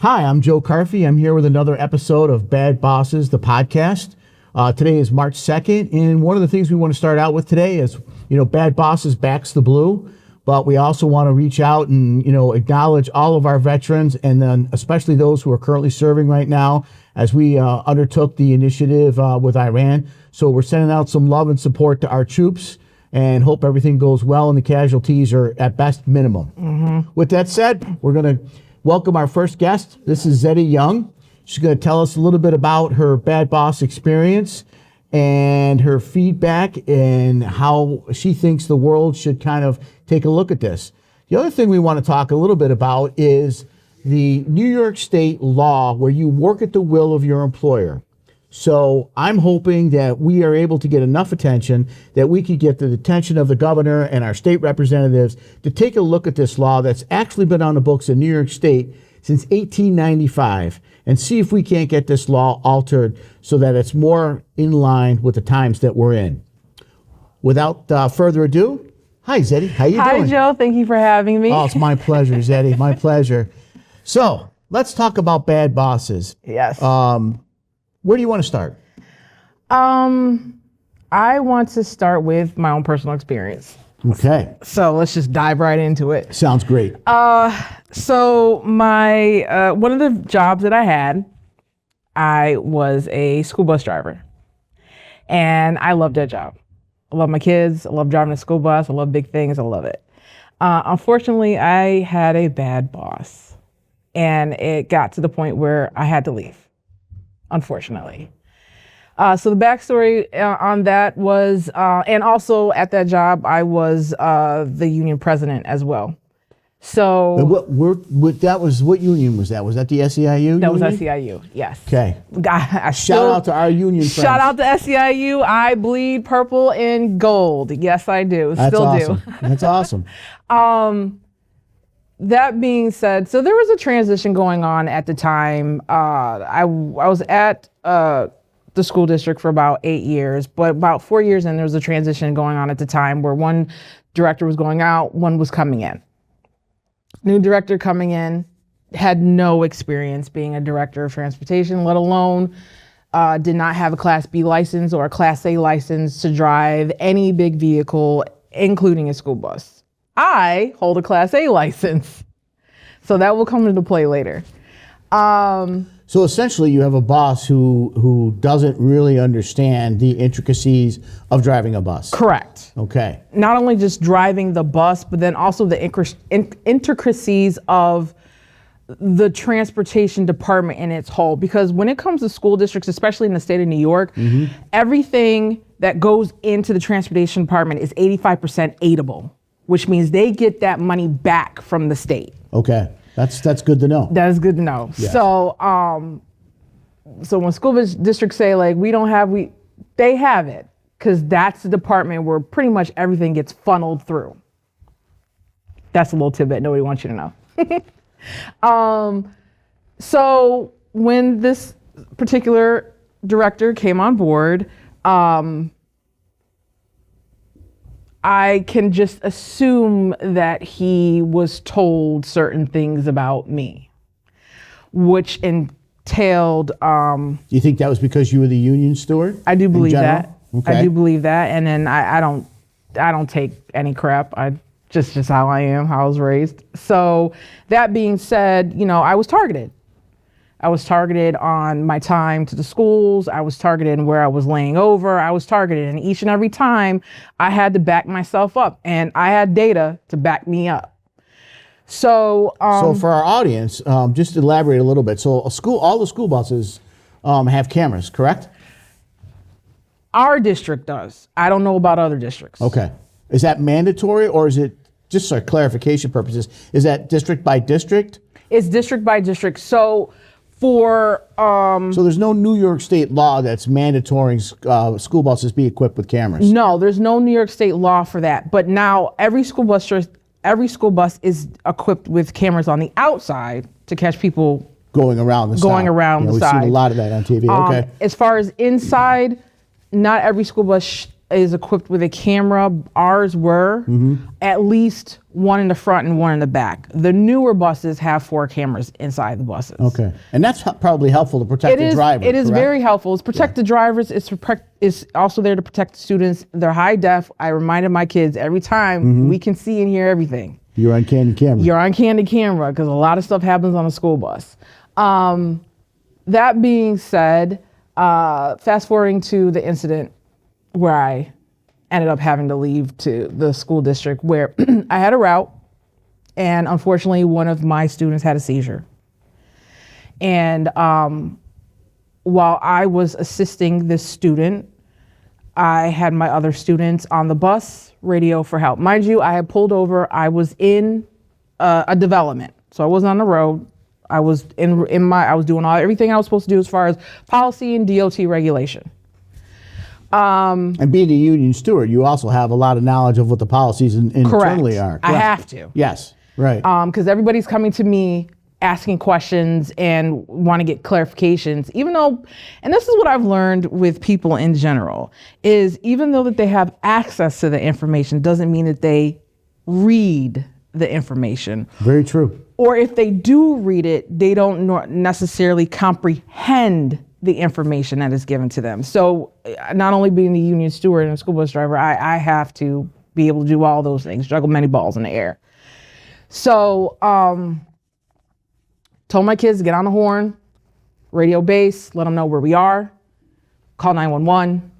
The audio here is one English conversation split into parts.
Hi, I'm Joe Carfi. I'm here with another episode of Bad Bosses, the podcast. Today is March 2nd, and one of the things we want to start out with today is, Bad Bosses backs the blue, but we also want to reach out and, acknowledge all of our veterans, and then especially those who are currently serving right now as we undertook the initiative with Iran. So we're sending out some love and support to our troops and hope everything goes well and the casualties are at best minimum. Mm-hmm. With that said, we're going to welcome our first guest. This is Zetti Young. She's going to tell us a little bit about her Bad Boss experience and her feedback and how she thinks the world should kind of take a look at this. The other thing we want to talk a little bit about is the New York State law where you work at the will of your employer. So I'm hoping that we are able to get enough attention that we could get the attention of the governor and our state representatives to take a look at this law that's actually been on the books in New York State since 1895 and see if we can't get this law altered so that it's more in line with the times that we're in. Without further ado, hi, Zetti. How you doing? Hi, Joe. Thank you for having me. Oh, it's my pleasure, Zetti. My pleasure. So let's talk about bad bosses. Yes. Where do you want to start? I want to start with my own personal experience. Okay. So let's just dive right into it. Sounds great. So my one of the jobs that I had, I was a school bus driver. And I loved that job. I love my kids. I love driving a school bus. I love big things. I love it. Unfortunately, I had a bad boss. And it got to the point where I had to leave. Unfortunately. So the backstory on that was, and also at that job, I was the union president as well. So what union was that? Was that the SEIU? That was SEIU, yes. Okay. Shout out to our union friends. Shout out to SEIU. I bleed purple and gold. Yes, I do. That's Still awesome. do. That's awesome. That being said, so there was a transition going on at the time. I was at the school district for about 8 years, but about 4 years in, there was a transition going on at the time where one director was going out, one was coming in. New director coming in had no experience being a director of transportation, let alone did not have a Class B license or a Class A license to drive any big vehicle, including a school bus. I hold a Class A license, so that will come into play later. So essentially you have a boss who doesn't really understand the intricacies of driving a bus. Correct. Okay. Not only just driving the bus, but then also the intricacies of the transportation department in its whole. Because when it comes to school districts, especially in the state of New York, everything that goes into the transportation department is 85% aidable, which means they get that money back from the state. Okay. That's good to know. That is good to know. Yeah. So when school districts say like they have it, because that's the department where pretty much everything gets funneled through. That's a little tidbit nobody wants you to know. So when this particular director came on board, I can just assume that he was told certain things about me, which entailed. Do you think that was because you were the union steward? I do believe that. Okay. I do believe that, and then I don't take any crap. I just how I am, how I was raised. So that being said, I was targeted. I was targeted on my time to the schools. I was targeted where I was laying over. I was targeted, and each and every time I had to back myself up, and I had data to back me up. So for our audience, just elaborate a little bit. So all the school buses have cameras, correct? Our district does. I don't know about other districts. Okay. Is that mandatory, or is it, just for clarification purposes, is that district by district? It's district by district. So so there's no New York State law that's mandatory school buses be equipped with cameras? No, there's no New York State law for that. But now every school bus is equipped with cameras on the outside to catch people going around the side. We've seen a lot of that on TV. Okay. As far as inside, not every school bus is equipped with a camera. Ours were at least one in the front and one in the back. The newer buses have 4 cameras inside the buses. Okay. And that's probably helpful to protect the driver. It is correct? very helpful. It's protect the drivers. It's also there to protect the students. They're high def. I reminded my kids every time we can see and hear everything. You're on candid camera. You're on candid camera because a lot of stuff happens on a school bus. That being said, fast forwarding to the incident where I ended up having to leave to the school district where I had a route, and unfortunately one of my students had a seizure. And while I was assisting this student, I had my other students on the bus radio for help. Mind you, I had pulled over. I was in a development, so I wasn't on the road. I was I was doing everything I was supposed to do as far as policy and DOT regulation. And being a union steward, you also have a lot of knowledge of what the policies internally are. I have to. Yes, right. Because everybody's coming to me asking questions and want to get clarifications, even though, and this is what I've learned with people in general, is even though that they have access to the information doesn't mean that they read the information. Very true. Or if they do read it, they don't necessarily comprehend the information that is given to them. So not only being the union steward and a school bus driver, I have to be able to do all those things, juggle many balls in the air. So told my kids to get on the horn, radio base, let them know where we are, call 911,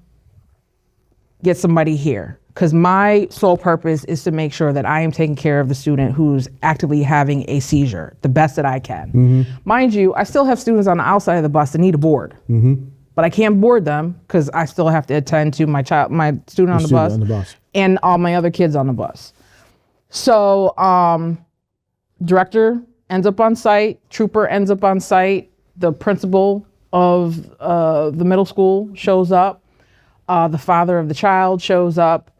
get somebody here. Because my sole purpose is to make sure that I am taking care of the student who's actively having a seizure the best that I can. Mind you, I still have students on the outside of the bus that need a board, but I can't board them because I still have to attend to my student on the bus and all my other kids on the bus. So director ends up on site, trooper ends up on site, the principal of the middle school shows up, the father of the child shows up.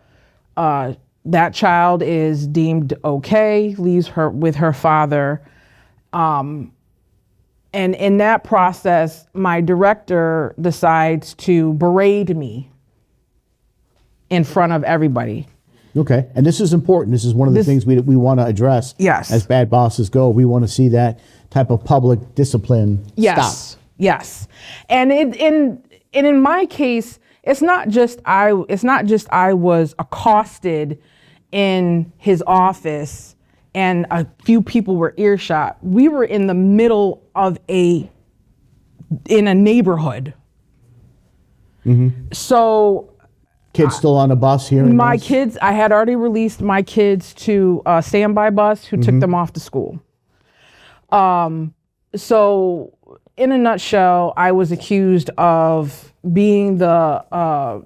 That child is deemed okay, leaves her with her father. And in that process, my director decides to berate me in front of everybody. Okay, and this is important. This is one of the things we want to address. Yes. As bad bosses go, we want to see that type of public discipline stop. Yes. And in my case, it's not just I was accosted in his office and a few people were earshot. We were in the middle of in a neighborhood. So kids still on a bus here? My kids, I had already released my kids to a standby bus who took them off to school. So in a nutshell, I was accused of being the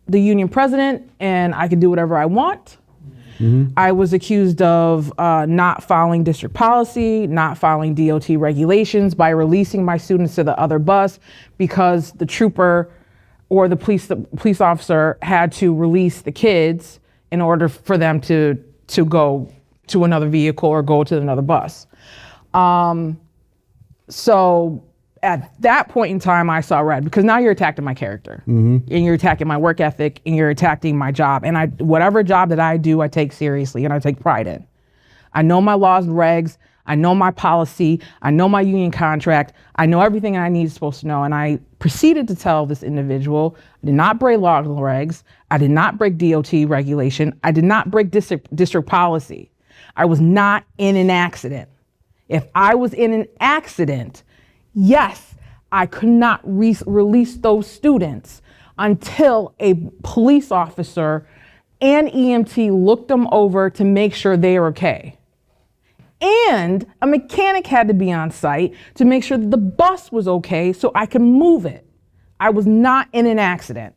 union president and I could do whatever I want. I was accused of not following district policy, not following DOT regulations by releasing my students to the other bus because the trooper or the police officer had to release the kids in order for them to go to another vehicle or go to another bus. So at that point in time, I saw red because now you're attacking my character and you're attacking my work ethic and you're attacking my job. And whatever job that I do, I take seriously and I take pride in. I know my laws and regs. I know my policy. I know my union contract. I know everything I need supposed to know. And I proceeded to tell this individual, I did not break laws and regs. I did not break DOT regulation. I did not break district policy. I was not in an accident. If I was in an accident, yes, I could not release those students until a police officer and EMT looked them over to make sure they were okay. And a mechanic had to be on site to make sure that the bus was okay so I could move it. I was not in an accident.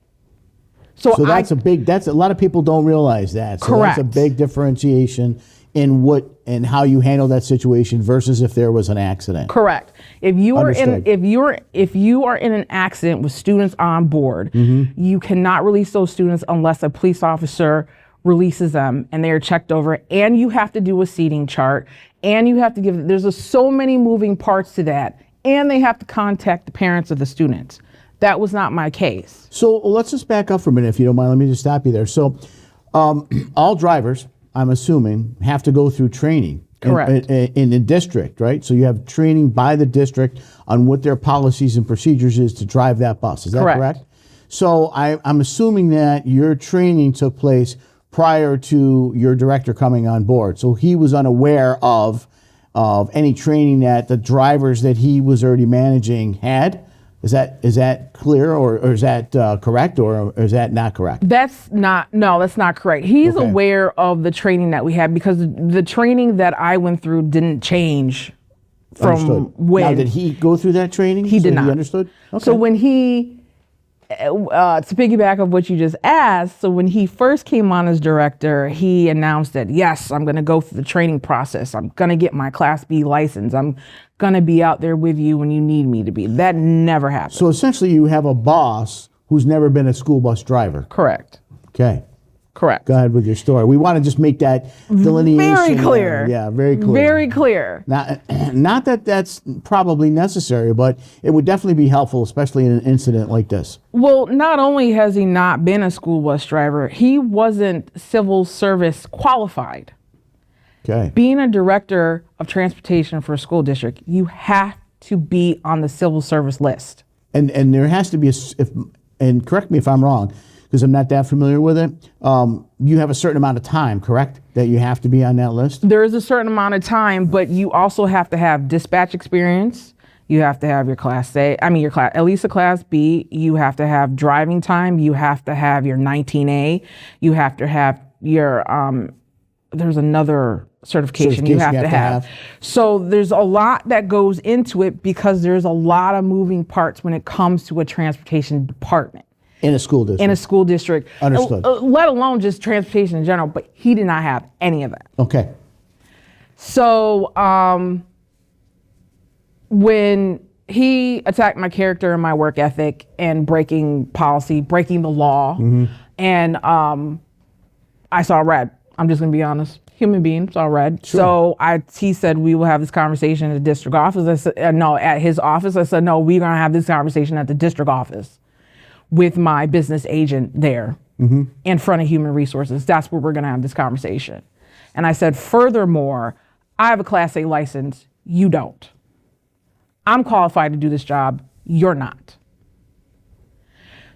So that's a lot of people don't realize that. So correct. That's a big differentiation in how you handle that situation versus if there was an accident. Correct. If you are in an accident with students on board, you cannot release those students unless a police officer releases them and they are checked over, and you have to do a seating chart, and you have to there's so many moving parts to that, and they have to contact the parents of the students. That was not my case. So let's just back up for a minute, if you don't mind. Let me just stop you there. So all drivers, I'm assuming, have to go through training. Correct. In the district, right? So you have training by the district on what their policies and procedures is to drive that bus. Is that correct? So I'm assuming that your training took place prior to your director coming on board. So he was unaware of any training that the drivers that he was already managing had. Is that clear, or is that correct, or is that not correct? That's not correct. He's aware of the training that we had, because the training that I went through didn't change from when. Now, did he go through that training? He did not. He understood? Okay. So when he, to piggyback of what you just asked, so when he first came on as director, he announced that, yes, I'm going to go through the training process. I'm going to get my Class B license. I'm going to be out there with you when you need me to be. That never happened. So essentially you have a boss who's never been a school bus driver. Correct. Okay. Correct. Go ahead with your story. We want to just make that delineation. Very clear. Yeah, very clear. Very clear. Not that that's probably necessary, but it would definitely be helpful, especially in an incident like this. Well, not only has he not been a school bus driver, he wasn't civil service qualified. Okay. Being a director of transportation for a school district, you have to be on the civil service list. And there has to be and correct me if I'm wrong, because I'm not that familiar with it. You have a certain amount of time, correct, that you have to be on that list? There is a certain amount of time, but you also have to have dispatch experience. You have to have your at least a Class B. You have to have driving time. You have to have your 19A. You have to have your, there's another certification you have to have. So there's a lot that goes into it, because there's a lot of moving parts when it comes to a transportation department. In a school district. In a school district. Understood. Let alone just transportation in general, but he did not have any of that. Okay. So when he attacked my character and my work ethic and breaking policy, breaking the law, and I saw red. I'm just gonna be honest. Human being saw red. Sure. So he said, we will have this conversation at the district office. I said, no, at his office. I said, no, we're gonna have this conversation at the district office with my business agent there in front of human resources. That's where we're gonna have this conversation. And I said, furthermore, I have a Class A license, you don't. I'm qualified to do this job, you're not.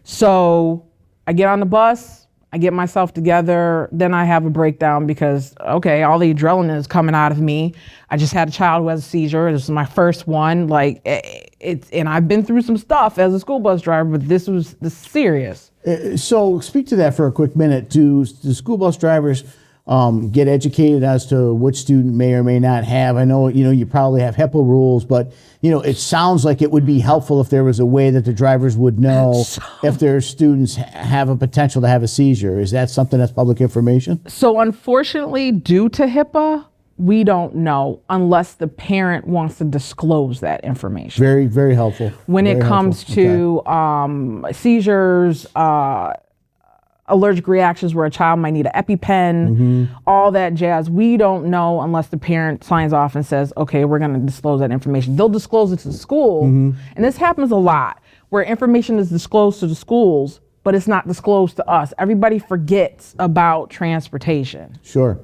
So I get on the bus, I get myself together, then I have a breakdown because, okay, all the adrenaline is coming out of me. I just had a child who has a seizure. This is my first one. And I've been through some stuff as a school bus driver, but this is serious. So speak to that for a quick minute. Do school bus drivers get educated as to which student may or may not have? I know, you probably have HIPAA rules, but, it sounds like it would be helpful if there was a way that the drivers would know if their students have a potential to have a seizure. Is that something that's public information? So unfortunately, due to HIPAA, we don't know unless the parent wants to disclose that information. Very, very helpful. When it comes to seizures, allergic reactions where a child might need an EpiPen, all that jazz. We don't know unless the parent signs off and says, okay, we're going to disclose that information. They'll disclose it to the school. And this happens a lot where information is disclosed to the schools, but it's not disclosed to us. Everybody forgets about transportation. Sure.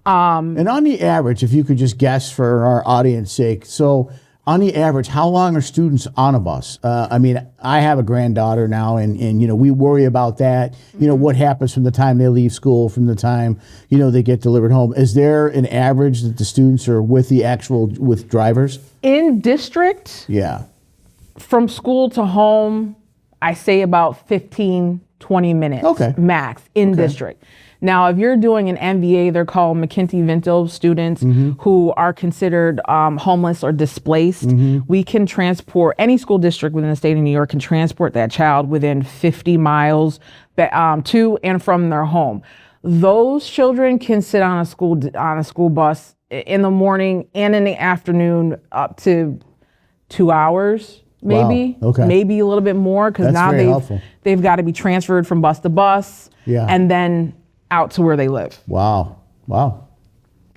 And on the average, if you could just guess for our audience sake, so on the average, how long are students on a bus? I have a granddaughter now, and we worry about that. What happens from the time they leave school, from the time, they get delivered home. Is there an average that the students are with drivers? In district? Yeah. From school to home, I say about 15, 20 minutes max in district. Now, if you're doing an MVA, they're called McKinsey-Vento students who are considered homeless or displaced. We can transport, any school district within the state of New York can transport that child within 50 miles to and from their home. Those children can sit on a school bus in the morning and in the afternoon up to 2 hours, maybe. Wow. Okay. Maybe a little bit more, because now they've got to be transferred from bus to bus and then out to where they live. Wow.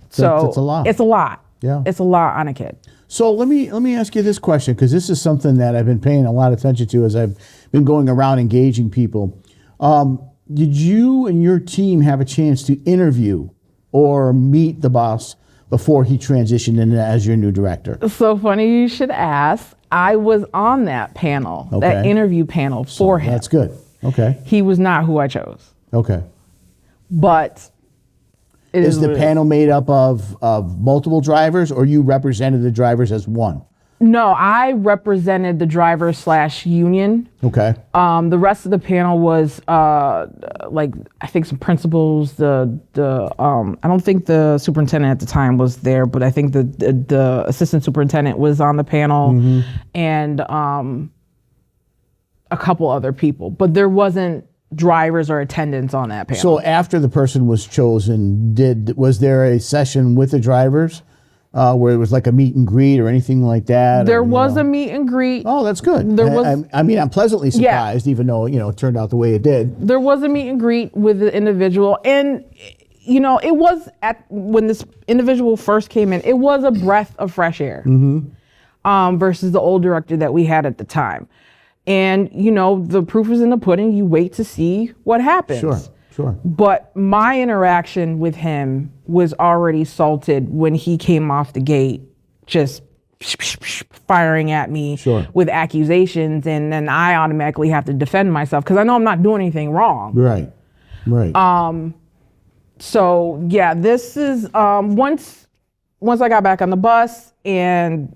So it's a lot. It's a lot. Yeah. It's a lot on a kid. So let me ask you this question, because this is something that I've been paying a lot of attention to as I've been going around engaging people. Did you and your team have a chance to interview or meet the boss before he transitioned in as your new director? So funny you should ask. I was on that panel, that interview panel for him. That's good. Okay. He was not who I chose. Okay. But is the panel made up of multiple drivers, or you represented the drivers as one? No, I represented the driver/union. Okay. The rest of the panel was like, I think some principals. I don't think the superintendent at the time was there, but I think the assistant superintendent was on the panel, and a couple other people. But there wasn't drivers or attendants on that panel. So after the person was chosen, was there a session with the drivers? Where it was like a meet and greet or anything like that? There was a meet and greet. Oh, that's good. There was. I mean, I'm pleasantly surprised, even though it turned out the way it did. There was a meet and greet with the individual, and it was when this individual first came in, it was a breath of fresh air, versus the old director that we had at the time. And the proof is in the pudding. You wait to see what happens. Sure. But my interaction with him was already salted when he came off the gate, just firing at me with accusations, and then I automatically have to defend myself because I know I'm not doing anything wrong. Right. So yeah, this is once I got back on the bus and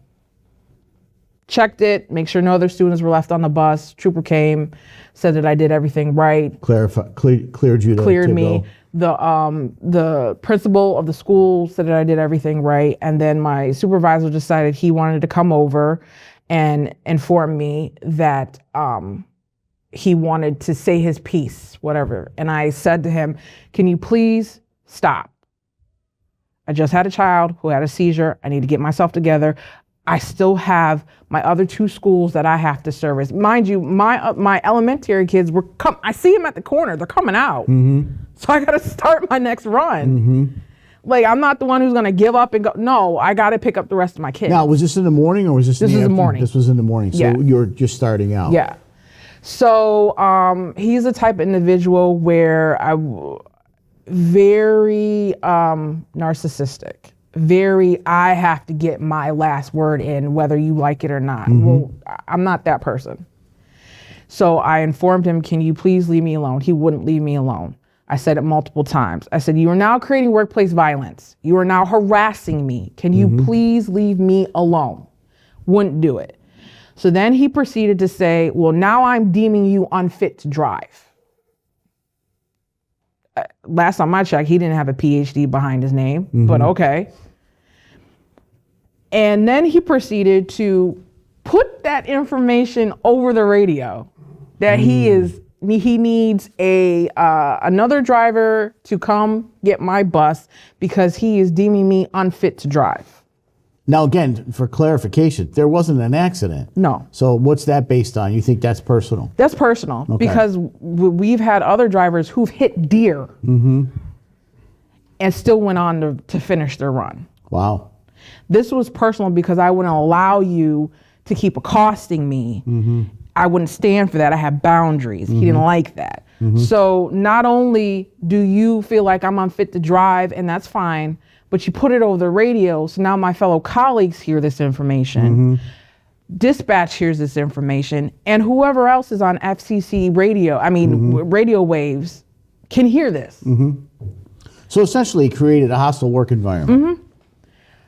checked it, make sure no other students were left on the bus. Trooper came, said that I did everything right. Cleared you to me. Go. The principal of the school said that I did everything right, and then my supervisor decided he wanted to come over and inform me that he wanted to say his piece, whatever. And I said to him, "Can you please stop? I just had a child who had a seizure. I need to get myself together. I still have my other two schools that I have to service. Mind you, my elementary kids I see them at the corner. They're coming out. So I got to start my next run. Like, I'm not the one who's going to give up and go. No, I got to pick up the rest of my kids." Now, was this in the morning or was this in the afternoon? Morning. This was in the morning. So you're just starting out. Yeah. So he's the type of individual where very narcissistic. I have to get my last word in whether you like it or not. Well, I'm not that person. So I informed him, "Can you please leave me alone?" He wouldn't leave me alone. I said it multiple times. I said, "You are now creating workplace violence. You are now harassing me. Can you please leave me alone?" Wouldn't do it. So then he proceeded to say, "Well, now I'm deeming you unfit to drive." Last time I checked, he didn't have a PhD behind his name, but okay. And then he proceeded to put that information over the radio that he needs another driver to come get my bus because he is deeming me unfit to drive. Now, again, for clarification, there wasn't an accident. No. So what's that based on? You think that's personal? That's personal because we've had other drivers who've hit deer and still went on to finish their run. Wow. This was personal because I wouldn't allow you to keep accosting me. I wouldn't stand for that. I have boundaries. He didn't like that. So not only do you feel like I'm unfit to drive, and that's fine, but you put it over the radio, so now my fellow colleagues hear this information. Dispatch hears this information, and whoever else is on FCC radio, radio waves, can hear this. So essentially, it created a hostile work environment.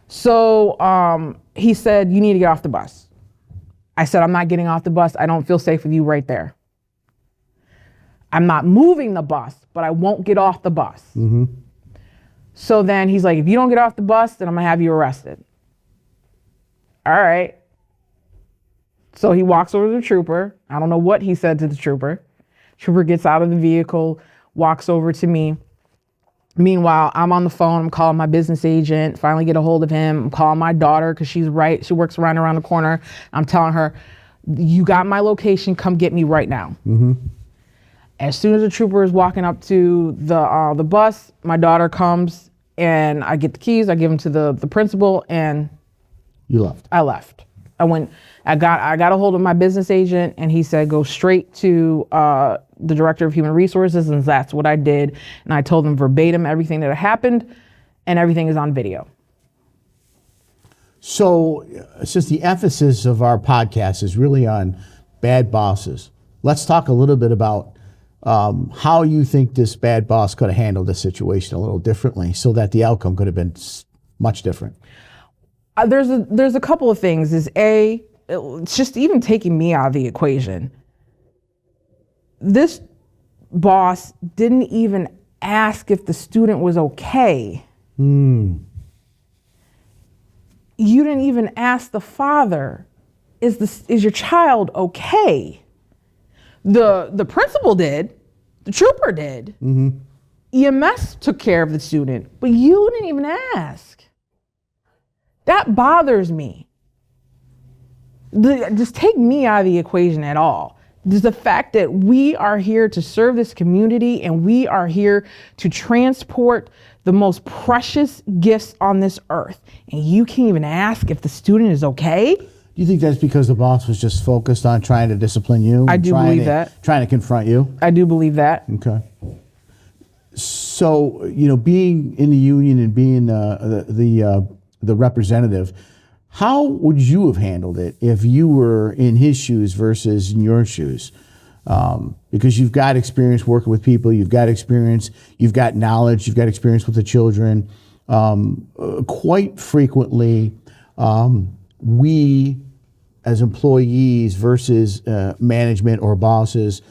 So he said, "You need to get off the bus." I said, "I'm not getting off the bus. I don't feel safe with you right there. I'm not moving the bus, but I won't get off the bus." So then he's like, "If you don't get off the bus, then I'm gonna have you arrested." All right. So he walks over to the trooper. I don't know what he said to the trooper. Trooper gets out of the vehicle, walks over to me. Meanwhile, I'm on the phone. I'm calling my business agent, finally get a hold of him. I'm calling my daughter because she works right around the corner. I'm telling her, "You got my location, come get me right now." As soon as the trooper is walking up to the bus, my daughter comes and I get the keys, I give them to the principal, and You left. I left. I got a hold of my business agent, and he said, go straight to the director of human resources. And that's what I did. And I told him verbatim everything that happened, and everything is on video. So since the emphasis of our podcast is really on bad bosses, let's talk a little bit about how you think this bad boss could have handled the situation a little differently so that the outcome could have been much different. There's a couple of things. It's just even taking me out of the equation. This boss didn't even ask if the student was okay. You didn't even ask the father, is your child okay? The principal did, the trooper did. EMS took care of the student, but you didn't even ask. That bothers me. Just take me out of the equation at all. Just the fact that we are here to serve this community, and we are here to transport the most precious gifts on this earth, and you can't even ask if the student is okay? Do you think that's because the boss was just focused on trying to discipline you? I do believe that. Trying to confront you? I do believe that. Okay. So, being in the union and being the representative, how would you have handled it if you were in his shoes versus in your shoes? Because you've got experience working with people, you've got experience, you've got knowledge, you've got experience with the children. Quite frequently, we as employees versus management or bosses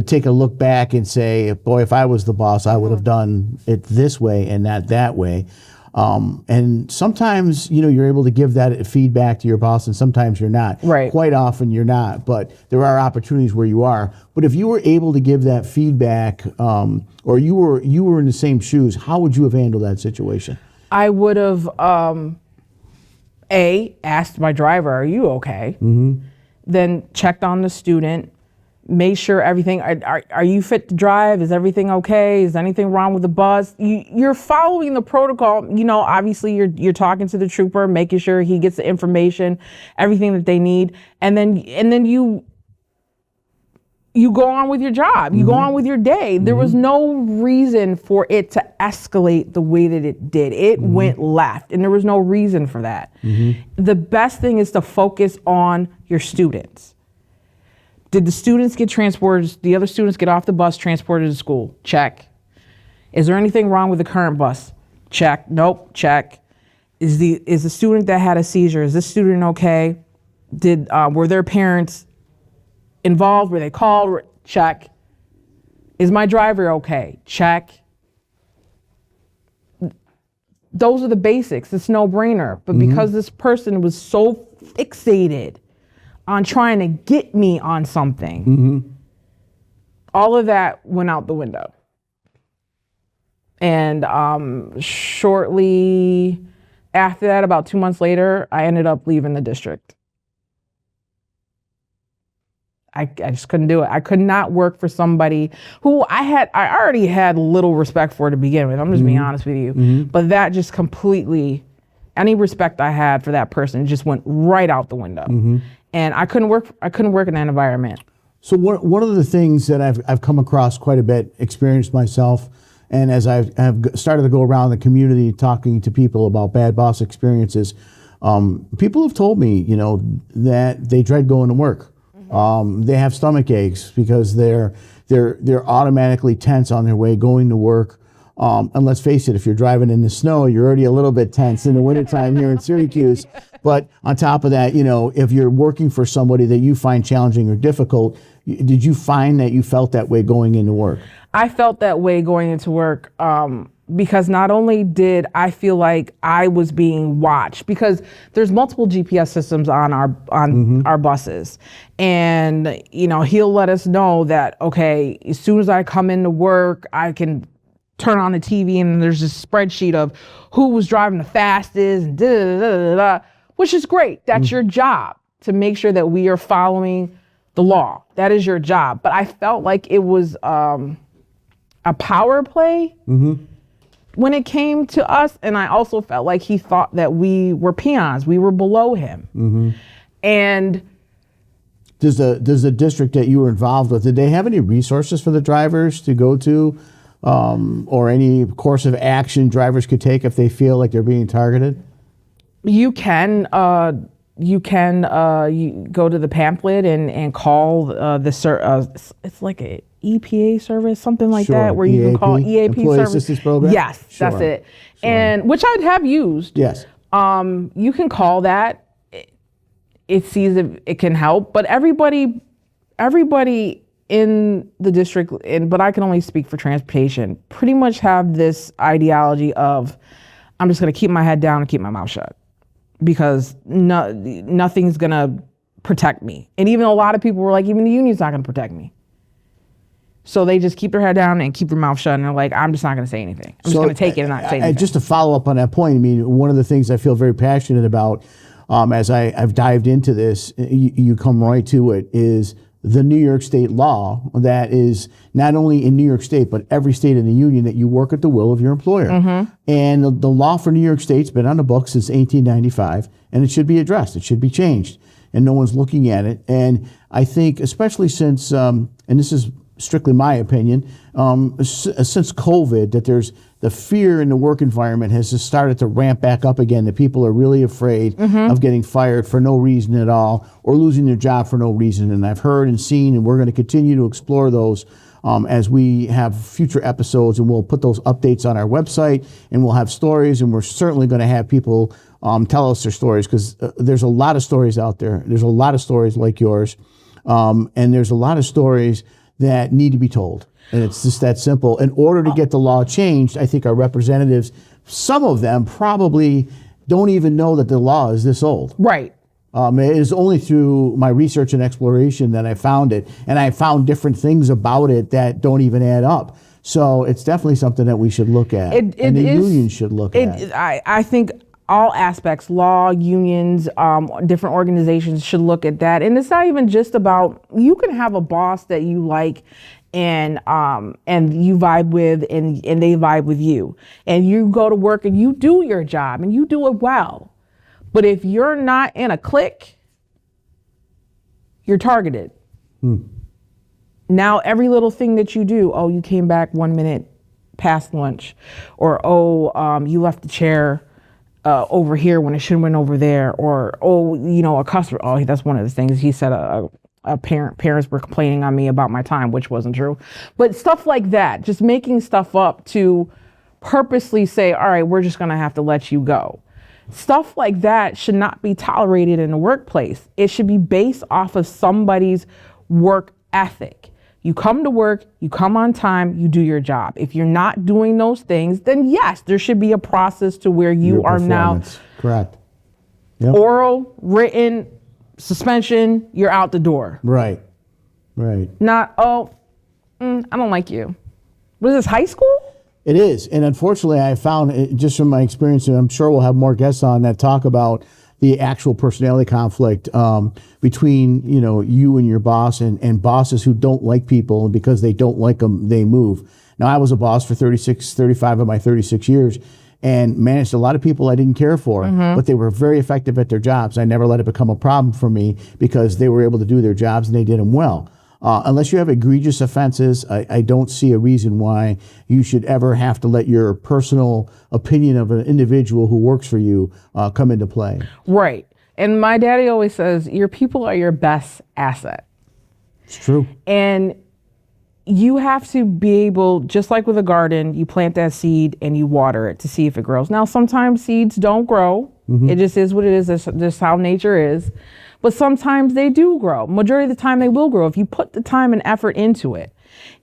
take a look back and say, boy, if I was the boss, I would have done it this way and not that way. And sometimes, you're able to give that feedback to your boss, and sometimes you're not. Right. Quite often you're not, but there are opportunities where you are. But if you were able to give that feedback, or you were in the same shoes, how would you have handled that situation? I would have, asked my driver, are you okay? Then checked on the student, made sure everything, are you fit to drive? Is everything okay? Is anything wrong with the bus? You're following the protocol. Obviously you're talking to the trooper, making sure he gets the information, everything that they need. And then you go on with your job. You go on with your day. There was no reason for it to escalate the way that it did. It went left, and there was no reason for that. The best thing is to focus on your students. Did the students get transported? The other students get off the bus, transported to school? Check. Is there anything wrong with the current bus? Check. Nope. Check. Is the student that had a seizure, is this student okay? Were their parents involved? Were they called? Check. Is my driver okay? Check. Those are the basics. It's no brainer. But because this person was so fixated on trying to get me on something, all of that went out the window. And shortly after that, about 2 months later, I ended up leaving the district. I just couldn't do it. I could not work for somebody who I already had little respect for to begin with. I'm just being honest with you. But that just completely, any respect I had for that person just went right out the window. And I couldn't work in that environment. So one of the things that I've come across quite a bit, experienced myself, and as I've started to go around the community talking to people about bad boss experiences, people have told me, that they dread going to work. They have stomach aches because they're automatically tense on their way going to work. And let's face it, if you're driving in the snow, you're already a little bit tense in the wintertime here in Syracuse. But on top of that, if you're working for somebody that you find challenging or difficult, did you find that you felt that way going into work? I felt that way going into work because not only did I feel like I was being watched, because there's multiple GPS systems on our buses, and he'll let us know that, okay, as soon as I come into work, I can turn on the TV and there's this spreadsheet of who was driving the fastest, and which is great. That's your job, to make sure that we are following the law. That is your job. But I felt like it was a power play when it came to us. And I also felt like he thought that we were peons. We were below him. Mm-hmm. And does the district that you were involved with, did they have any resources for the drivers to go to, or any course of action drivers could take if they feel like they're being targeted? you can you go to the pamphlet and call it's like a EPA service, something like Sure. that, where you can call EAP Employee service. Assistance Program? Yes, Sure. that's it. Sure. And which I'd have used. Yes. You can call that. It sees if it can help, but everybody in the district, but I can only speak for transportation, pretty much have this ideology of, I'm just going to keep my head down and keep my mouth shut, because nothing's going to protect me. And even a lot of people were like, even the union's not going to protect me. So they just keep their head down and keep their mouth shut, and they're like, I'm just not going to say anything. I'm just going to take it and not say anything. Just to follow up on that point, I mean, one of the things I feel very passionate about, as I've dived into this, you come right to it, is the New York State law that is not only in New York State, but every state in the union, that you work at the will of your employer. Mm-hmm. And the law for New York State's been on the books since 1895, and it should be addressed. It should be changed, and no one's looking at it. And I think, especially since, and this is strictly my opinion, since COVID, that there's the fear in the work environment has just started to ramp back up again, that people are really afraid of getting fired for no reason at all, or losing their job for no reason. And I've heard and seen, and we're going to continue to explore those as we have future episodes, and we'll put those updates on our website, and we'll have stories, and we're certainly going to have people tell us their stories, because there's a lot of stories out there. There's a lot of stories like yours, and there's a lot of stories that need to be told. And it's just that simple. In order to get the law changed, I think our representatives, some of them probably don't even know that the law is this old. Right. It is only through my research and exploration that I found it. And I found different things about it that don't even add up. So it's definitely something that we should look at. And the union should look at. I think all aspects, law, unions, different organizations should look at that. And it's not even just about, you can have a boss that you like and you vibe with, and they vibe with you. And you go to work and you do your job and you do it well. But if you're not in a clique, you're targeted. Now every little thing that you do, you came back 1 minute past lunch, or you left the chair over here when it should have went over there, or a customer. That's one of the things he said. Parents were complaining on me about my time, which wasn't true. But stuff like that, just making stuff up to purposely say, all right, we're just going to have to let you go. Stuff like that should not be tolerated in the workplace. It should be based off of somebody's work ethic. You come to work, you come on time, you do your job. If you're not doing those things, then yes, there should be a process to where you are now. Correct. Yep. Oral, written, suspension, you're out the door. Right. Not, I don't like you. Was this high school? It is. And unfortunately, I found, just from my experience, and I'm sure we'll have more guests on that talk about the actual personality conflict between, you and your boss, and bosses who don't like people, and because they don't like them, they move. Now, I was a boss for 35 of my 36 years, and managed a lot of people I didn't care for, but they were very effective at their jobs. I never let it become a problem for me, because they were able to do their jobs and they did them well. Unless you have egregious offenses, I don't see a reason why you should ever have to let your personal opinion of an individual who works for you come into play. Right. And my daddy always says, your people are your best asset. It's true. And you have to be able, just like with a garden, you plant that seed and you water it to see if it grows. Now, sometimes seeds don't grow. It just is what it is. That's just how nature is. But sometimes they do grow. Majority of the time they will grow if you put the time and effort into it.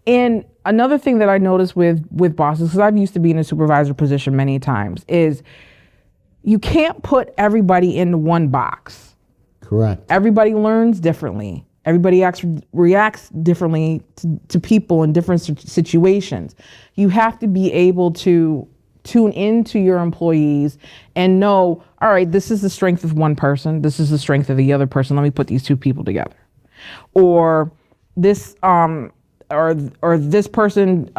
And another thing that I noticed with bosses, because I've used to be in a supervisor position many times, is you can't put everybody into one box. Correct. Everybody learns differently. Everybody reacts differently to people in different situations. You have to be able to tune into your employees and know, all right, this is the strength of one person. This is the strength of the other person. Let me put these two people together. Or this, or this person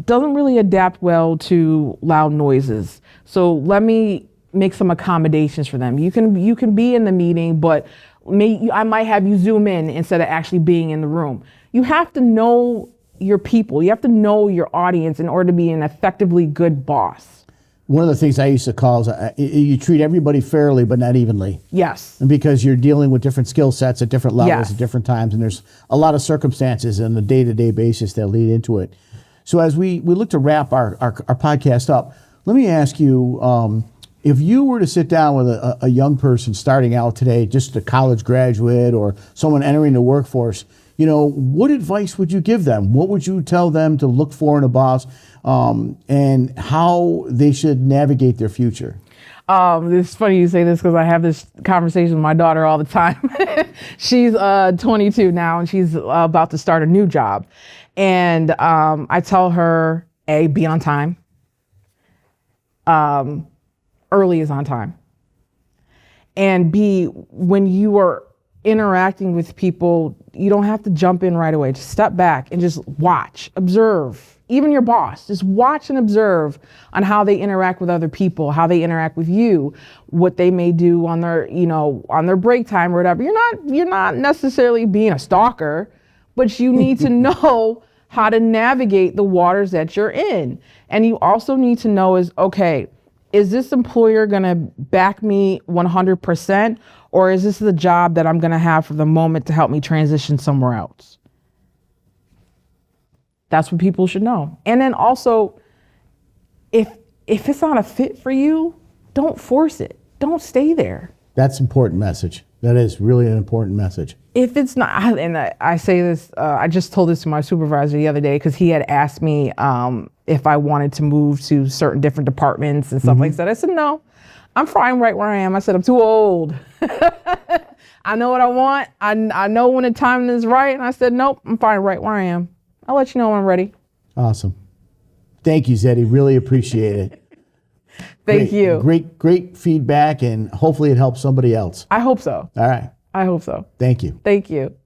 doesn't really adapt well to loud noises. So let me make some accommodations for them. You can be in the meeting, but I might have you zoom in instead of actually being in the room. You have to know your people. You have to know your audience in order to be an effectively good boss. One of the things I used to call is you treat everybody fairly, but not evenly. Yes. And because you're dealing with different skill sets at different levels Yes. at different times, and there's a lot of circumstances on a day-to-day basis that lead into it. So as we look to wrap our podcast up, let me ask you, if you were to sit down with a young person starting out today, just a college graduate or someone entering the workforce, what advice would you give them? What would you tell them to look for in a boss, and how they should navigate their future? It's funny you say this because I have this conversation with my daughter all the time. She's 22 now, and she's about to start a new job. And I tell her, A, be on time. Early is on time. And B, when you are interacting with people, you don't have to jump in right away. Just step back and just watch, observe. Even your boss, just watch and observe on how they interact with other people, how they interact with you, what they may do on their, on their break time or whatever. You're not necessarily being a stalker, but you need to know how to navigate the waters that you're in. And you also need to know is this employer going to back me 100%, or is this the job that I'm going to have for the moment to help me transition somewhere else? That's what people should know. And then also, if it's not a fit for you, don't force it. Don't stay there. That's an important message. That is really an important message. If it's not, and I say this, I just told this to my supervisor the other day because he had asked me if I wanted to move to certain different departments and stuff like that. I said, no, I'm fine right where I am. I said, I'm too old. I know what I want. I know when the time is right. And I said, nope, I'm fine right where I am. I'll let you know when I'm ready. Awesome. Thank you, Zetti. Really appreciate it. Thank you. Great feedback, and hopefully it helps somebody else. I hope so. All right. I hope so. Thank you. Thank you.